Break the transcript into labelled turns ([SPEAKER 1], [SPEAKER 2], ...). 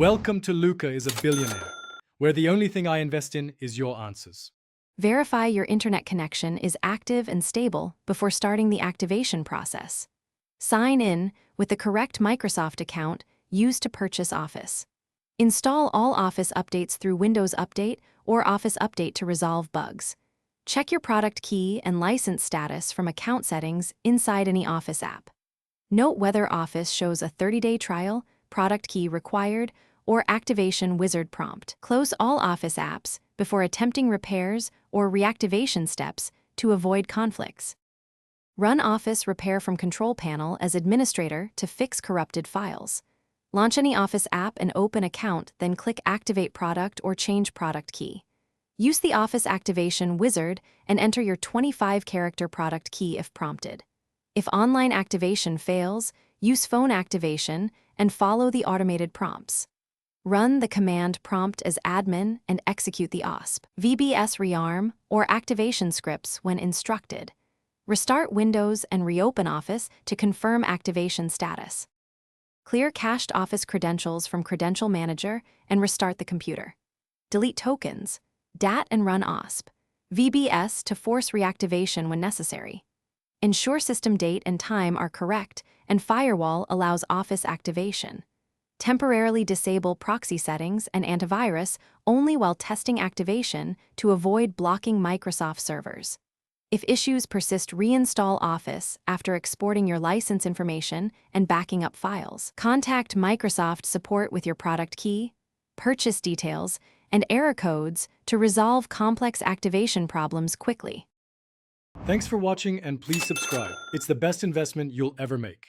[SPEAKER 1] Welcome to Luca is a Billionaire, where the only thing I invest in is your answers.
[SPEAKER 2] Verify your internet connection is active and stable before starting the activation process. Sign in with the correct Microsoft account used to purchase Office. Install all Office updates through Windows Update or Office Update to resolve bugs. Check your product key and license status from account settings inside any Office app. Note whether Office shows a 30-day trial, product key required, or activation wizard prompt. Close all Office apps before attempting repairs or reactivation steps to avoid conflicts. Run Office Repair from Control Panel as administrator to fix corrupted files. Launch any Office app and open account, then click Activate Product or Change Product Key. Use the Office Activation Wizard and enter your 25-character product key if prompted. If online activation fails, use phone activation and follow the automated prompts. Run the command prompt as admin and execute the OSP, VBS rearm, or activation scripts when instructed. Restart Windows and reopen Office to confirm activation status. Clear cached Office credentials from Credential Manager and restart the computer. Delete tokens, DAT and run OSP, VBS to force reactivation when necessary. Ensure system date and time are correct, and Firewall allows Office activation. Temporarily disable proxy settings and antivirus only while testing activation to avoid blocking Microsoft servers. If issues persist, reinstall Office after exporting your license information and backing up files. Contact Microsoft support with your product key, purchase details, and error codes to resolve complex activation problems quickly.
[SPEAKER 1] Thanks for watching and please subscribe. It's the best investment you'll ever make.